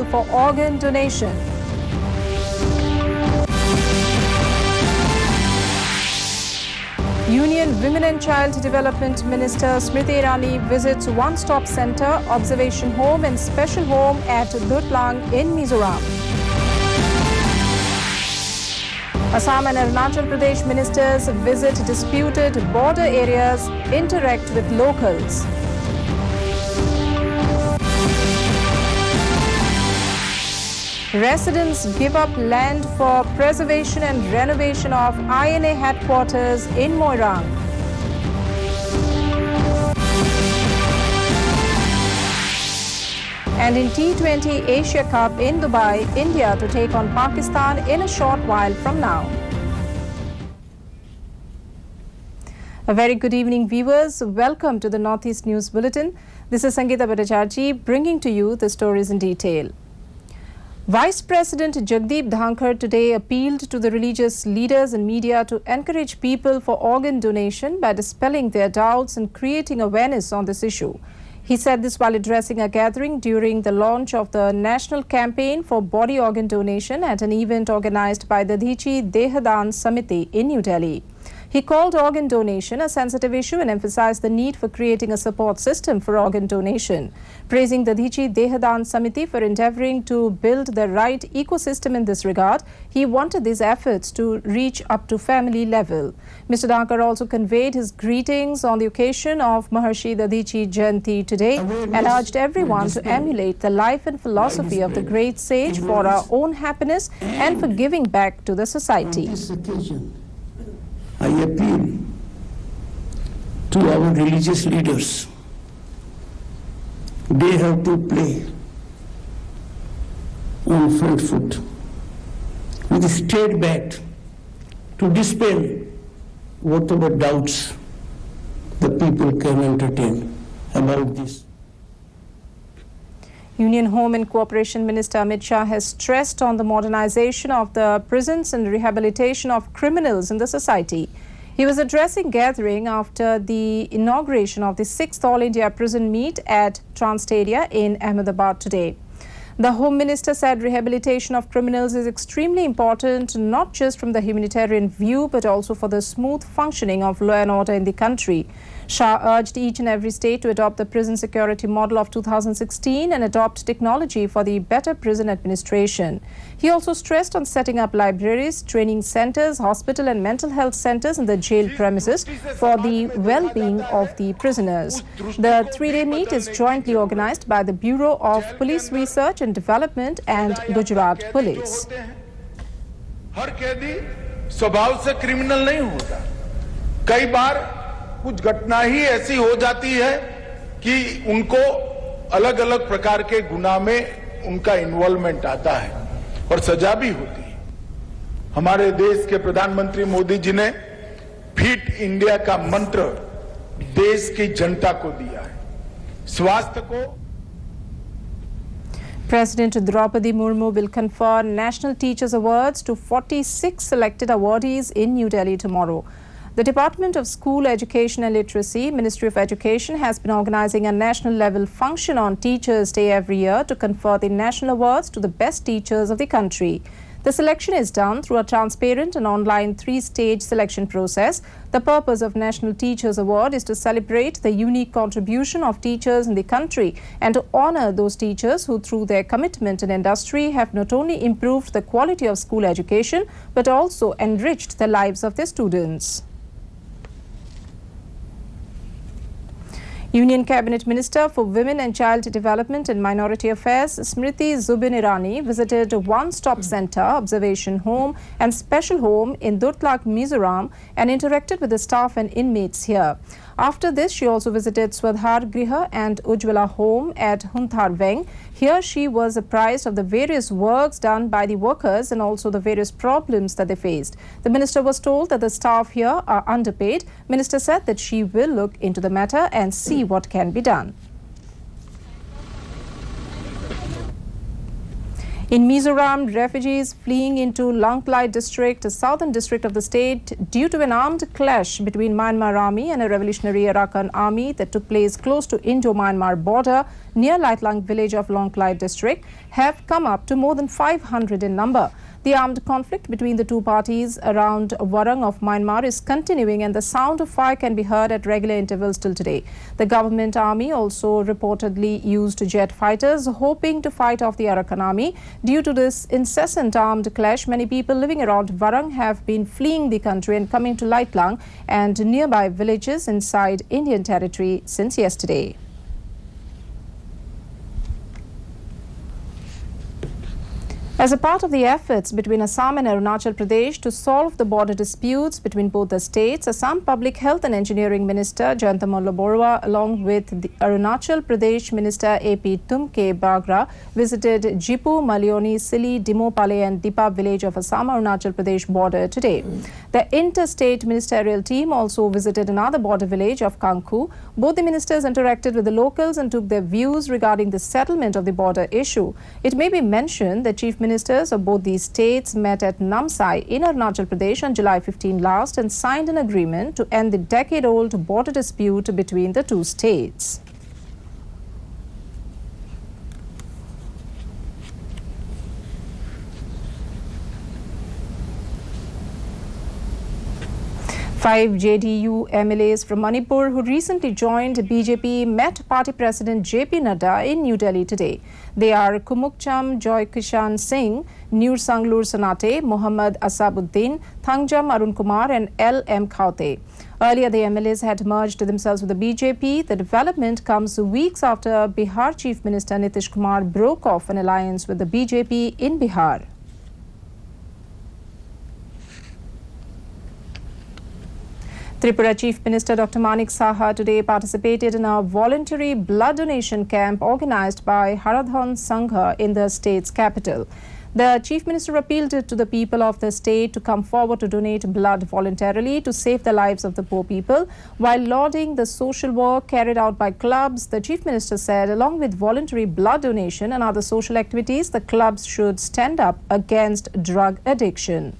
people for organ donation. Union Women and Child Development Minister Smriti Irani visits one-stop center, observation home and special home at Dutlang in Mizoram. Assam and Arunachal Pradesh ministers visit disputed border areas, interact with locals. Residents give up land for preservation and renovation of INA headquarters in Moirang. And in T20 Asia Cup in Dubai, India to take on Pakistan in a short while from now. A very good evening, viewers. Welcome to the Northeast News Bulletin. This is Sangeeta Bhattacharjee bringing to you the stories in detail. Vice President Jagdeep Dhankar today appealed to the religious leaders and media to encourage people for organ donation by dispelling their doubts and creating awareness on this issue. He said this while addressing a gathering during the launch of the National Campaign for Body Organ Donation at an event organized by the T20 Asia Samiti in New Delhi. He called organ donation a sensitive issue and emphasized the need for creating a support system for organ donation. Praising the T20 Asia Samiti for endeavoring to build the right ecosystem in this regard, he wanted these efforts to reach up to family level. Mr. Dhankar also conveyed his greetings on the occasion of Maharshi Dadichi Jayanti today and urged everyone to emulate the life and philosophy of the great sage for our own happiness and for giving back to the society. I appeal to our religious leaders. They have to play on front foot with straight back to dispel whatever doubts the people can entertain about this. Union Home and Cooperation Minister Amit Shah has stressed on the modernization of the prisons and rehabilitation of criminals in the society. He was addressing gathering after the inauguration of the 6th All India Prison Meet at Transtadia in Ahmedabad today. The Home Minister said rehabilitation of criminals is extremely important, not just from the humanitarian view, but also for the smooth functioning of law and order in the country. Shah urged each and every state to adopt the prison security model of 2016 and adopt technology for the better prison administration. He also stressed on setting up libraries, training centers, hospital and mental health centers in the jail premises for the well-being of the prisoners. The three-day meet is jointly organized by the Bureau of Police Research and Development and Gujarat Police. हर कैदी स्वभाव से criminal नहीं होता। कई बार कुछ घटना ही ऐसी हो जाती है कि उनको अलग अलग प्रकार के गुनाह में उनका इन्वॉल्वमेंट आता है और सजा भी होती है। हमारे देश के प्रधानमंत्री मोदी जी ने फिट इंडिया का मंत्र देश की जनता को दिया है। स्वास्थ्य को President Draupadi Murmu will confer National Teachers Awards to 46 selected awardees in New Delhi tomorrow. The Department of School Education and Literacy, Ministry of Education, has been organizing a national level function on Teachers' Day every year to confer the national awards to the best teachers of the country. The selection is done through a transparent and online 3-stage selection process. The purpose of National Teachers Award is to celebrate the unique contribution of teachers in the country and to honor those teachers who, through their commitment in industry, have not only improved the quality of school education but also enriched the lives of their students. Union Cabinet Minister for Women and Child Development and Minority Affairs, Smriti Zubin Irani, visited a one-stop center, observation home and special home in Dutlang, Mizoram and interacted with the staff and inmates here. After this, she also visited Swadhar Griha and Ujjwala home at Hunthar Veng. Here, she was apprised of the various works done by the workers and also the various problems that they faced. The minister was told that the staff here are underpaid. Minister said that she will look into the matter and see what can be done. In Mizoram, refugees fleeing into Langklai district, a southern district of the state, due to an armed clash between Myanmar army and a revolutionary Arakan army that took place close to Indo-Myanmar border near Laitlang village of Langklai district, have come up to more than 500 in number. The armed conflict between the two parties around Warang of Myanmar is continuing, and the sound of fire can be heard at regular intervals till today. The government army also reportedly used jet fighters, hoping to fight off the Arakan army. Due to this incessant armed clash, many people living around Warang have been fleeing the country and coming to Laitlang and nearby villages inside Indian territory since yesterday. As a part of the efforts between Assam and Arunachal Pradesh to solve the border disputes between both the states, Assam Public Health and Engineering Minister Jayanta Malla Borua, along with the Arunachal Pradesh Minister AP Tumke Bagra, visited Jipu, Malioni, Sili, Dimopale and Dipa village of Assam-Arunachal Pradesh border today. The interstate ministerial team also visited another border village of Kangku. Both the ministers interacted with the locals and took their views regarding the settlement of the border issue. It may be mentioned that Chief Ministers of both these states met at Namsai in Arunachal Pradesh on July 15 last and signed an agreement to end the decade-old border dispute between the two states. Five JDU MLAs from Manipur who recently joined BJP met Party President JP Nadda in New Delhi today. They are Kumukcham Joy Kishan Singh, Nur Sanglur Sanate, Mohammad Asabuddin, Thangjam Arun Kumar and L.M. Khaute. Earlier, the MLAs had merged themselves with the BJP. The development comes weeks after Bihar Chief Minister Nitish Kumar broke off an alliance with the BJP in Bihar. Tripura Chief Minister Dr. Manik Saha today participated in a voluntary blood donation camp organized by Haradhan Sangha in the state's capital. The Chief Minister appealed to the people of the state to come forward to donate blood voluntarily to save the lives of the poor people. While lauding the social work carried out by clubs, the Chief Minister said along with voluntary blood donation and other social activities, the clubs should stand up against drug addiction.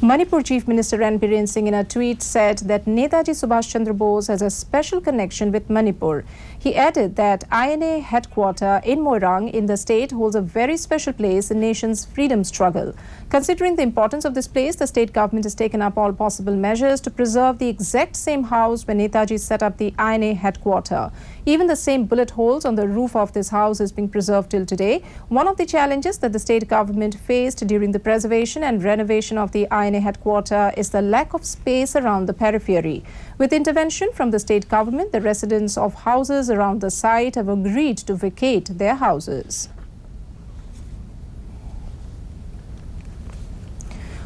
Manipur Chief Minister N. Biren Singh in a tweet said that Netaji Subhash Chandra Bose has a special connection with Manipur. He added that INA headquarters in Moirang in the state holds a very special place in the nation's freedom struggle. Considering the importance of this place, the state government has taken up all possible measures to preserve the exact same house where Netaji set up the INA headquarters. Even the same bullet holes on the roof of this house is being preserved till today. One of the challenges that the state government faced during the preservation and renovation of the INA headquarters is the lack of space around the periphery. With intervention from the state government, the residents of houses around the site have agreed to vacate their houses.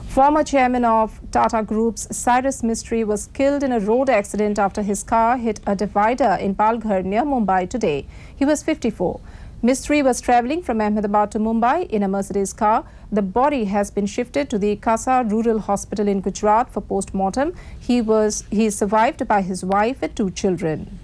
Former chairman of Tata Group's Cyrus Mistry was killed in a road accident after his car hit a divider in Palghar near Mumbai today. He was 54. Mistry was travelling from Ahmedabad to Mumbai in a Mercedes car. The body has been shifted to the Kasa Rural Hospital in Gujarat for post-mortem. He is survived by his wife and 2 children.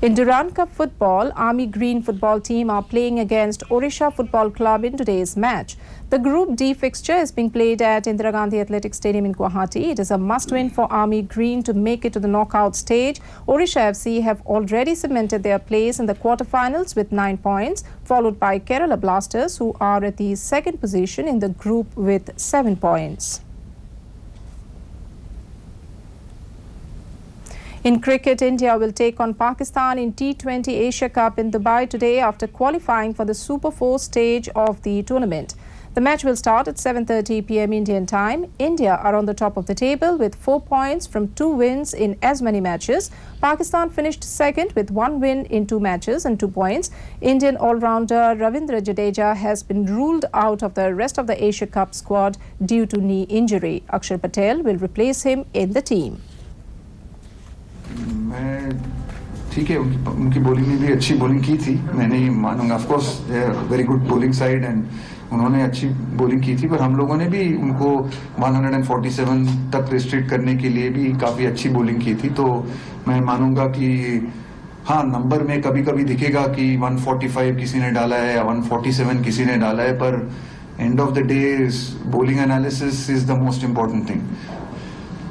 In Durand Cup football, Army Green football team are playing against Orissa Football Club in today's match. The Group D fixture is being played at Indira Gandhi Athletic Stadium in Guwahati. It is a must-win for Army Green to make it to the knockout stage. Orissa FC have already cemented their place in the quarterfinals with 9 points, followed by Kerala Blasters, who are at the second position in the group with 7 points. In cricket, India will take on Pakistan in T20 Asia Cup in Dubai today after qualifying for the Super 4 stage of the tournament. The match will start at 7:30 p.m. Indian time. India are on the top of the table with 4 points from 2 wins in as many matches. Pakistan finished second with 1 win in 2 matches and 2 points. Indian all-rounder Ravindra Jadeja has been ruled out of the rest of the Asia Cup squad due to knee injury. Akshar Patel will replace him in the team. ठीक है उनकी bowling में भी अच्छी bowling की थी मैं नहीं मानूंगा of course they are very good bowling side and उन्होंने अच्छी बॉलिंग की थी, पर हम लोगों ने भी उनको 147 तक रिस्ट्रिक्ट करने के लिए भी काफ़ी अच्छी बॉलिंग की थी। तो मैं मानूंगा कि हाँ, नंबर में कभी कभी दिखेगा कि 145 किसी ने डाला है या 147 किसी ने डाला है, पर end of the day bowling analysis is the most important thing.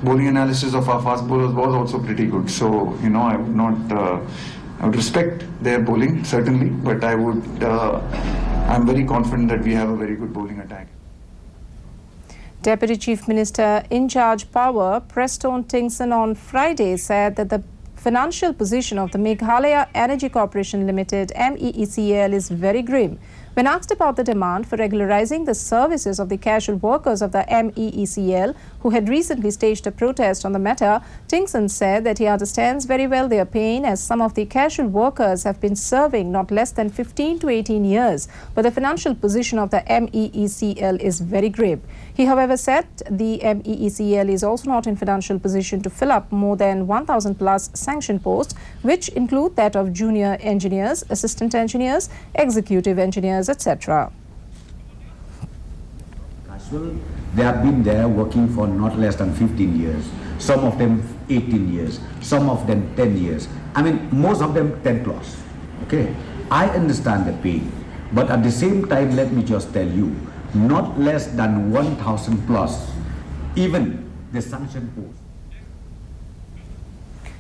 Bowling analysis of our fast bowlers was also pretty good. So, I would not, I would respect their bowling, certainly, but I'm very confident that we have a very good bowling attack. Deputy Chief Minister in charge Power, Preston Tingson, on Friday said that the financial position of the Meghalaya Energy Corporation Limited, MEECL, is very grim. When asked about the demand for regularizing the services of the casual workers of the MEECL, who had recently staged a protest on the matter, Tingson said that he understands very well their pain, as some of the casual workers have been serving not less than 15 to 18 years, but the financial position of the MEECL is very grim. He, however, said the MEECL is also not in financial position to fill up more than 1,000 plus sanctioned posts, which include that of junior engineers, assistant engineers, executive engineers, etc. They have been there working for not less than 15 years, some of them 18 years, some of them 10 years. I mean, most of them 10 plus. Okay, I understand the pain, but at the same time, let me just tell you, not less than 1,000 plus, even the sanctioned post.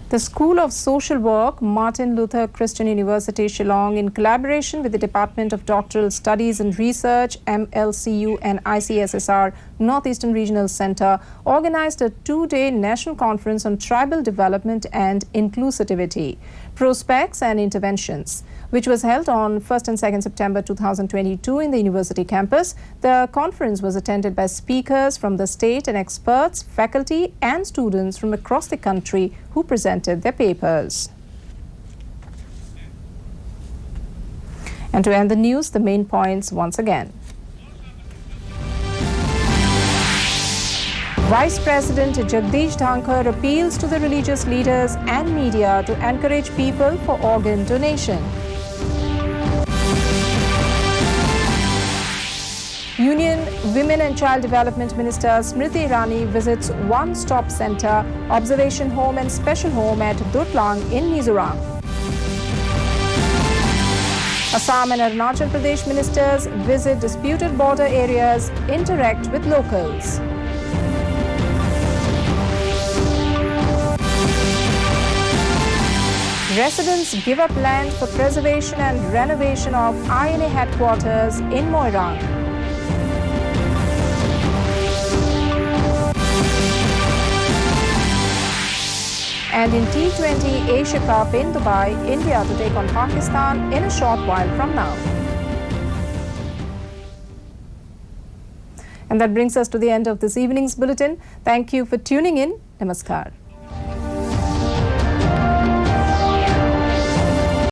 The School of Social Work, Martin Luther Christian University, Shillong, in collaboration with the Department of Doctoral Studies and Research, MLCU, and ICSSR Northeastern Regional Center, organized a two-day national conference on tribal development and inclusivity, prospects and interventions, which was held on 1st and 2nd September 2022 in the university campus. The conference was attended by speakers from the state and experts, faculty and students from across the country who presented their papers. And to end the news, the main points once again. Vice President Jagdish Dhankar appeals to the religious leaders and media to encourage people for organ donation. Union Women and Child Development Minister Smriti Irani visits one-stop center, observation home and special home at Dutlang in Mizoram. Assam and Arunachal Pradesh ministers visit disputed border areas, interact with locals. Residents give up land for preservation and renovation of INA headquarters in Moirang. And in T20 Asia Cup in Dubai, India to take on Pakistan in a short while from now. And that brings us to the end of this evening's bulletin. Thank you for tuning in. Namaskar.